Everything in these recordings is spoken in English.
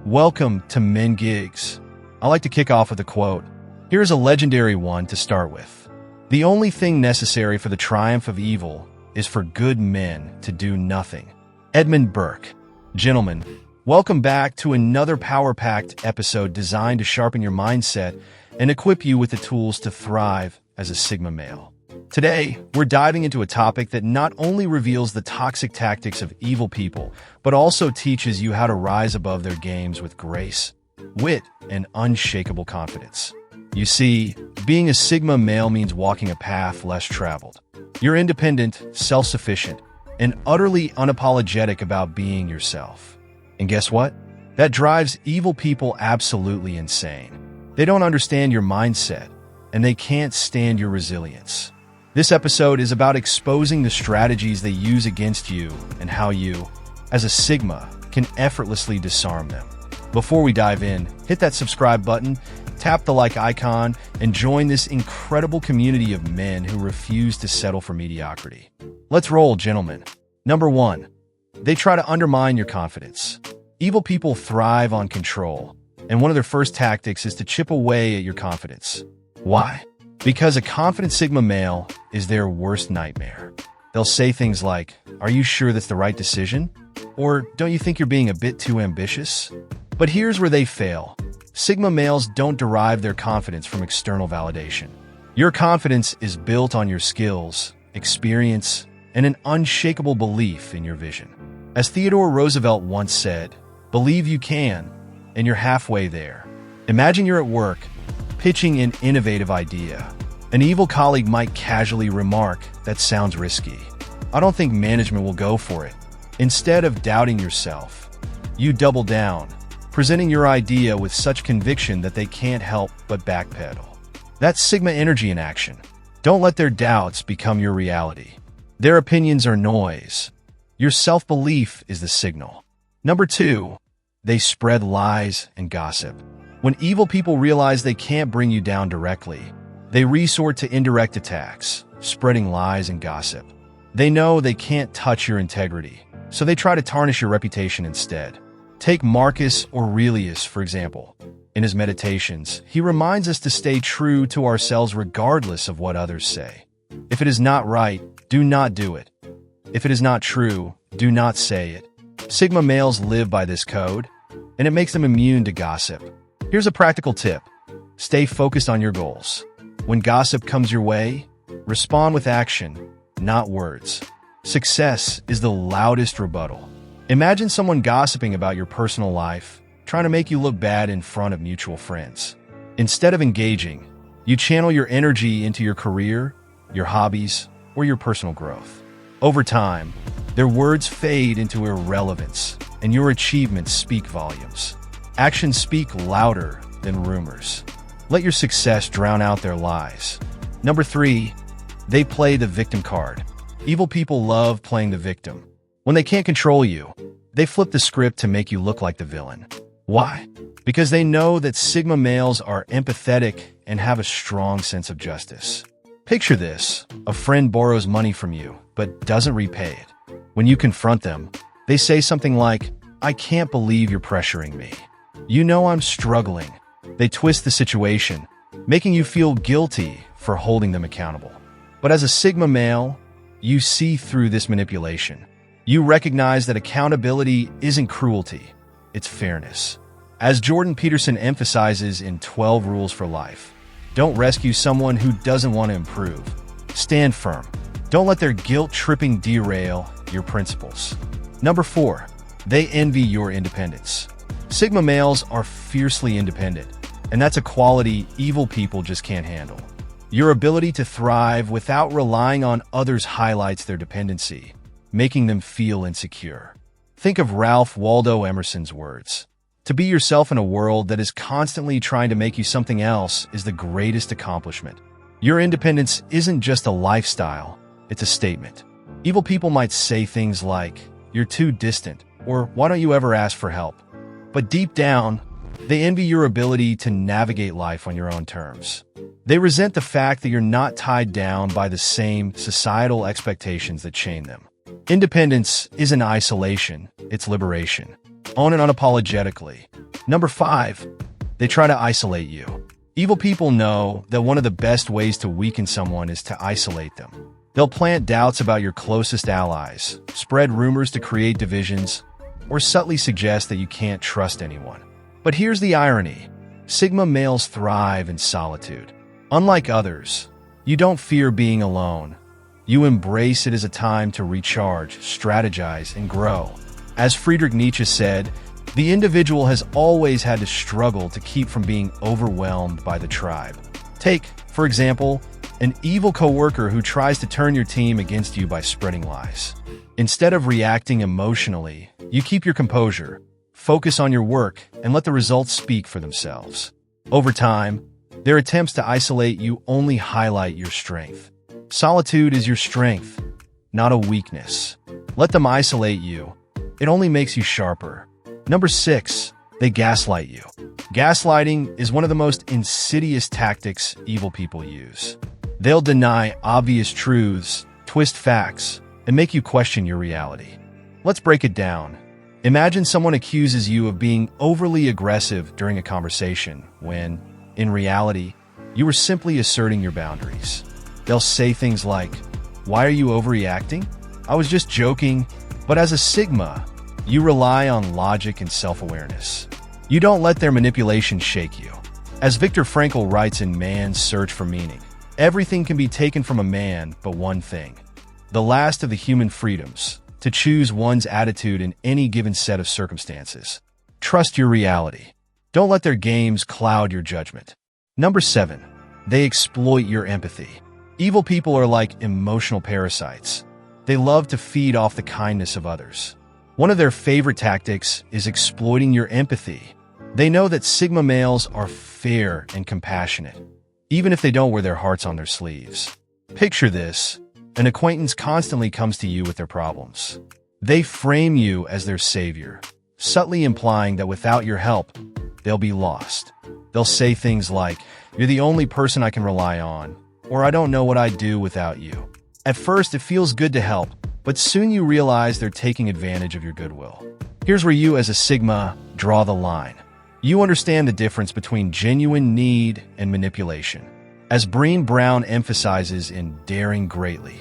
Welcome to Men Gigs. I like to kick off with a quote. Here's a legendary one to start with. The only thing necessary for the triumph of evil is for good men to do nothing. Edmund Burke. Gentlemen, welcome back to another power-packed episode designed to sharpen your mindset and equip you with the tools to thrive as a Sigma male. Today, we're diving into a topic that not only reveals the toxic tactics of evil people, but also teaches you how to rise above their games with grace, wit, and unshakable confidence. You see, being a Sigma male means walking a path less traveled. You're independent, self-sufficient, and utterly unapologetic about being yourself. And guess what? That drives evil people absolutely insane. They don't understand your mindset, and they can't stand your resilience. This episode is about exposing the strategies they use against you and how you, as a Sigma, can effortlessly disarm them. Before we dive in, hit that subscribe button, tap the like icon, and join this incredible community of men who refuse to settle for mediocrity. Let's roll, gentlemen. Number 1. They try to undermine your confidence. Evil people thrive on control, and one of their first tactics is to chip away at your confidence. Why? Because a confident Sigma male is their worst nightmare. They'll say things like, "Are you sure that's the right decision?" Or, "Don't you think you're being a bit too ambitious?" But here's where they fail. Sigma males don't derive their confidence from external validation. Your confidence is built on your skills, experience, and an unshakable belief in your vision. As Theodore Roosevelt once said, "Believe you can, and you're halfway there." Imagine you're at work, pitching an innovative idea. An evil colleague might casually remark, "That sounds risky. I don't think management will go for it." Instead of doubting yourself, you double down, presenting your idea with such conviction that they can't help but backpedal. That's Sigma energy in action. Don't let their doubts become your reality. Their opinions are noise. Your self-belief is the signal. Number 2, they spread lies and gossip. When evil people realize they can't bring you down directly, they resort to indirect attacks, spreading lies and gossip. They know they can't touch your integrity, so they try to tarnish your reputation instead. Take Marcus Aurelius, for example. In his meditations, he reminds us to stay true to ourselves regardless of what others say. If it is not right, do not do it. If it is not true, do not say it. Sigma males live by this code, and it makes them immune to gossip. Here's a practical tip. Stay focused on your goals. When gossip comes your way, respond with action, not words. Success is the loudest rebuttal. Imagine someone gossiping about your personal life, trying to make you look bad in front of mutual friends. Instead of engaging, you channel your energy into your career, your hobbies, or your personal growth. Over time, their words fade into irrelevance, and your achievements speak volumes. Actions speak louder than rumors. Let your success drown out their lies. Number 3, they play the victim card. Evil people love playing the victim. When they can't control you, they flip the script to make you look like the villain. Why? Because they know that Sigma males are empathetic and have a strong sense of justice. Picture this. A friend borrows money from you, but doesn't repay it. When you confront them, they say something like, "I can't believe you're pressuring me. You know I'm struggling." They twist the situation, making you feel guilty for holding them accountable. But as a Sigma male, you see through this manipulation. You recognize that accountability isn't cruelty, it's fairness. As Jordan Peterson emphasizes in 12 Rules for Life, don't rescue someone who doesn't want to improve. Stand firm. Don't let their guilt-tripping derail your principles. Number 4, they envy your independence. Sigma males are fiercely independent, and that's a quality evil people just can't handle. Your ability to thrive without relying on others highlights their dependency, making them feel insecure. Think of Ralph Waldo Emerson's words. To be yourself in a world that is constantly trying to make you something else is the greatest accomplishment. Your independence isn't just a lifestyle, it's a statement. Evil people might say things like, "You're too distant," or "Why don't you ever ask for help?" But deep down, they envy your ability to navigate life on your own terms. They resent the fact that you're not tied down by the same societal expectations that chain them. Independence isn't isolation, it's liberation. Own it unapologetically. Number 5, they try to isolate you. Evil people know that one of the best ways to weaken someone is to isolate them. They'll plant doubts about your closest allies, spread rumors to create divisions, or subtly suggest that you can't trust anyone. But here's the irony. Sigma males thrive in solitude. Unlike others, you don't fear being alone. You embrace it as a time to recharge, strategize, and grow. As Friedrich Nietzsche said, the individual has always had to struggle to keep from being overwhelmed by the tribe. Take, for example, an evil coworker who tries to turn your team against you by spreading lies. Instead of reacting emotionally, you keep your composure, focus on your work, and let the results speak for themselves. Over time, their attempts to isolate you only highlight your strength. Solitude is your strength, not a weakness. Let them isolate you. It only makes you sharper. Number 6, they gaslight you. Gaslighting is one of the most insidious tactics evil people use. They'll deny obvious truths, twist facts, and make you question your reality. Let's break it down. Imagine someone accuses you of being overly aggressive during a conversation when, in reality, you were simply asserting your boundaries. They'll say things like, "Why are you overreacting? I was just joking." But as a Sigma, you rely on logic and self-awareness. You don't let their manipulation shake you. As Viktor Frankl writes in Man's Search for Meaning, everything can be taken from a man but one thing, the last of the human freedoms, to choose one's attitude in any given set of circumstances. Trust your reality. Don't let their games cloud your judgment. Number 7, they exploit your empathy. Evil people are like emotional parasites. They love to feed off the kindness of others. One of their favorite tactics is exploiting your empathy. They know that Sigma males are fair and compassionate, even if they don't wear their hearts on their sleeves. Picture this. An acquaintance constantly comes to you with their problems. They frame you as their savior, subtly implying that without your help, they'll be lost. They'll say things like, "You're the only person I can rely on," or "I don't know what I'd do without you." At first, it feels good to help, but soon you realize they're taking advantage of your goodwill. Here's where you, as a Sigma, draw the line. You understand the difference between genuine need and manipulation. As Brené Brown emphasizes in Daring Greatly,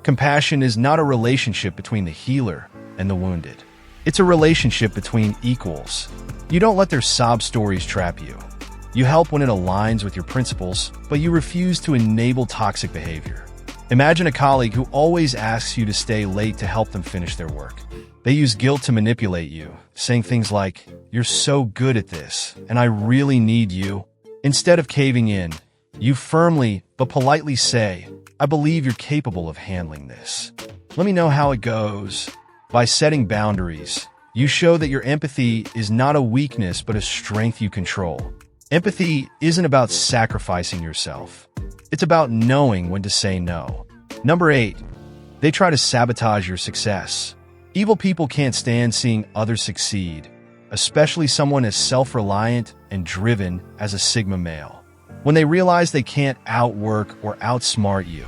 compassion is not a relationship between the healer and the wounded. It's a relationship between equals. You don't let their sob stories trap you. You help when it aligns with your principles, but you refuse to enable toxic behavior. Imagine a colleague who always asks you to stay late to help them finish their work. They use guilt to manipulate you, saying things like, "You're so good at this, and I really need you." Instead of caving in, you firmly but politely say, "I believe you're capable of handling this. Let me know how it goes." By setting boundaries, you show that your empathy is not a weakness but a strength you control. Empathy isn't about sacrificing yourself. It's about knowing when to say no. Number 8, they try to sabotage your success. Evil people can't stand seeing others succeed, especially someone as self-reliant and driven as a Sigma male. When they realize they can't outwork or outsmart you,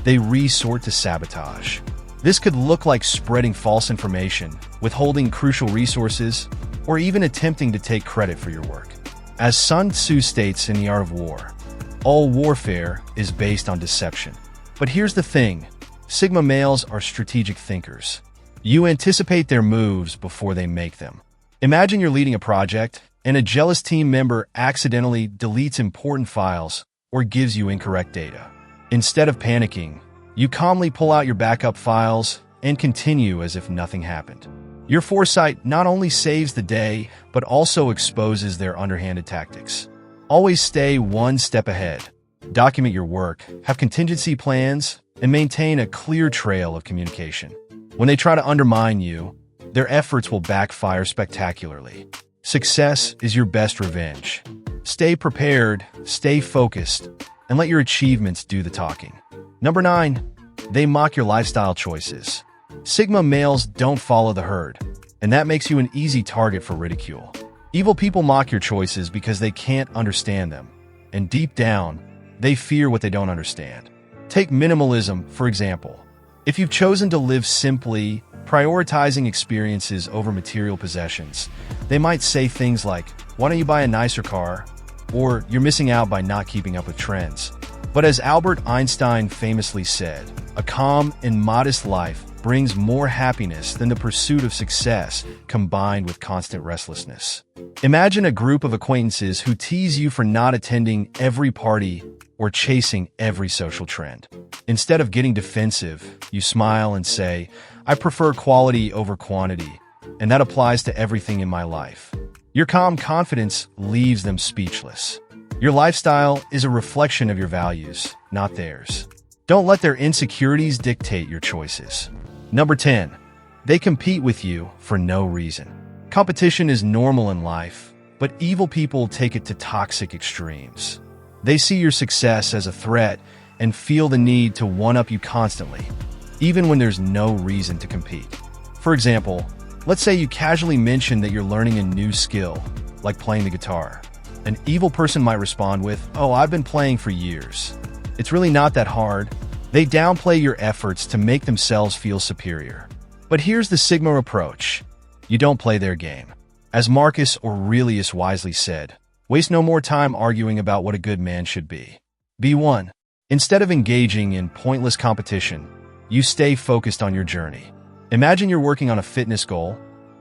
they resort to sabotage. This could look like spreading false information, withholding crucial resources, or even attempting to take credit for your work. As Sun Tzu states in The Art of War, all warfare is based on deception. But here's the thing, Sigma males are strategic thinkers. You anticipate their moves before they make them. Imagine you're leading a project, and a jealous team member accidentally deletes important files or gives you incorrect data. Instead of panicking, you calmly pull out your backup files and continue as if nothing happened. Your foresight not only saves the day, but also exposes their underhanded tactics. Always stay one step ahead. Document your work, have contingency plans, and maintain a clear trail of communication. When they try to undermine you, their efforts will backfire spectacularly. Success is your best revenge. Stay prepared, stay focused, and let your achievements do the talking. Number 9, they mock your lifestyle choices. Sigma males don't follow the herd, and that makes you an easy target for ridicule. Evil people mock your choices because they can't understand them, and deep down, they fear what they don't understand. Take minimalism, for example. If you've chosen to live simply, prioritizing experiences over material possessions. They might say things like, "Why don't you buy a nicer car?" Or, "You're missing out by not keeping up with trends." But as Albert Einstein famously said, a calm and modest life brings more happiness than the pursuit of success combined with constant restlessness. Imagine a group of acquaintances who tease you for not attending every party or chasing every social trend. Instead of getting defensive, you smile and say, "I prefer quality over quantity, and that applies to everything in my life." Your calm confidence leaves them speechless. Your lifestyle is a reflection of your values, not theirs. Don't let their insecurities dictate your choices. Number 10. They compete with you for no reason. Competition is normal in life, but evil people take it to toxic extremes. They see your success as a threat and feel the need to one-up you constantly, even when there's no reason to compete. For example, let's say you casually mention that you're learning a new skill, like playing the guitar. An evil person might respond with, "Oh, I've been playing for years. It's really not that hard." They downplay your efforts to make themselves feel superior. But here's the Sigma approach. You don't play their game. As Marcus Aurelius wisely said, waste no more time arguing about what a good man should be. Be one. Instead of engaging in pointless competition, you stay focused on your journey. Imagine you're working on a fitness goal,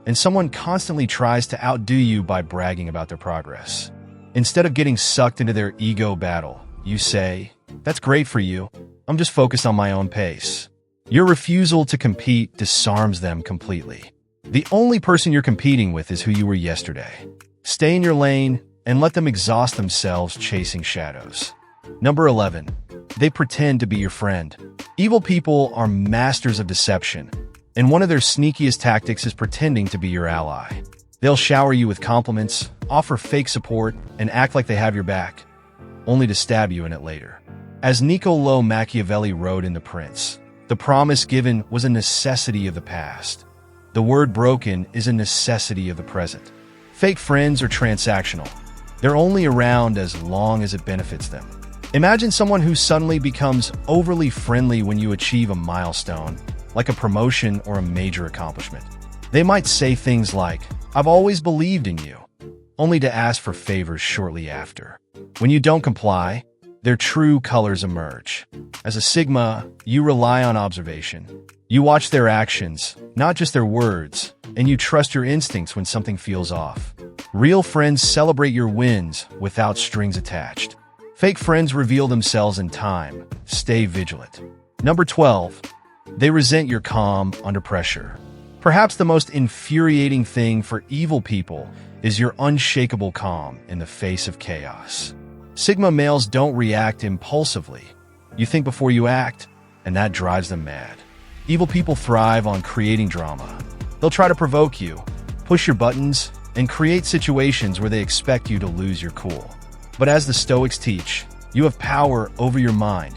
and someone constantly tries to outdo you by bragging about their progress. Instead of getting sucked into their ego battle, you say, "That's great for you. I'm just focused on my own pace." Your refusal to compete disarms them completely. The only person you're competing with is who you were yesterday. Stay in your lane and let them exhaust themselves chasing shadows. Number 11. They pretend to be your friend. Evil people are masters of deception, and one of their sneakiest tactics is pretending to be your ally. They'll shower you with compliments, offer fake support, and act like they have your back, only to stab you in it later. As Niccolò Machiavelli wrote in The Prince, the promise given was a necessity of the past. The word broken is a necessity of the present. Fake friends are transactional. They're only around as long as it benefits them. Imagine someone who suddenly becomes overly friendly when you achieve a milestone, like a promotion or a major accomplishment. They might say things like, "I've always believed in you," only to ask for favors shortly after. When you don't comply, their true colors emerge. As a Sigma, you rely on observation. You watch their actions, not just their words, and you trust your instincts when something feels off. Real friends celebrate your wins without strings attached. Fake friends reveal themselves in time. Stay vigilant. Number 12. They resent your calm under pressure. Perhaps the most infuriating thing for evil people is your unshakable calm in the face of chaos. Sigma males don't react impulsively. You think before you act, and that drives them mad. Evil people thrive on creating drama. They'll try to provoke you, push your buttons, and create situations where they expect you to lose your cool. But as the Stoics teach, you have power over your mind,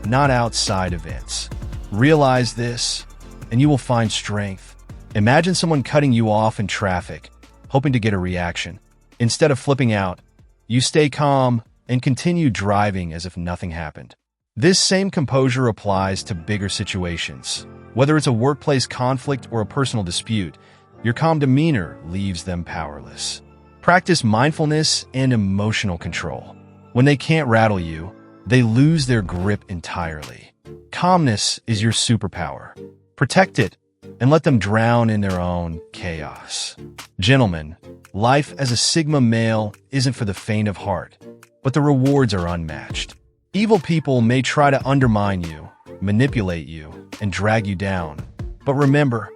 not outside events. Realize this, and you will find strength. Imagine someone cutting you off in traffic, hoping to get a reaction. Instead of flipping out, you stay calm and continue driving as if nothing happened. This same composure applies to bigger situations. Whether it's a workplace conflict or a personal dispute, your calm demeanor leaves them powerless. Practice mindfulness and emotional control. When they can't rattle you, they lose their grip entirely. Calmness is your superpower. Protect it and let them drown in their own chaos. Gentlemen, life as a Sigma male isn't for the faint of heart, but the rewards are unmatched. Evil people may try to undermine you, manipulate you, and drag you down. But remember,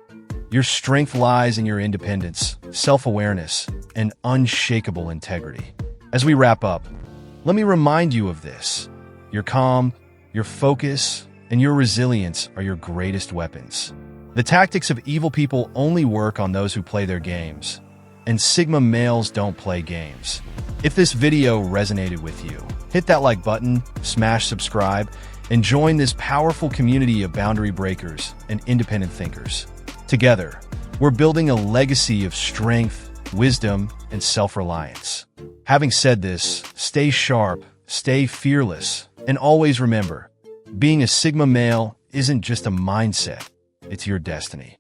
your strength lies in your independence, self-awareness, and unshakable integrity. As we wrap up, let me remind you of this. Your calm, your focus, and your resilience are your greatest weapons. The tactics of evil people only work on those who play their games, and Sigma males don't play games. If this video resonated with you, hit that like button, smash subscribe, and join this powerful community of boundary breakers and independent thinkers. Together, we're building a legacy of strength, wisdom, and self-reliance. Having said this, stay sharp, stay fearless, and always remember, being a Sigma male isn't just a mindset, it's your destiny.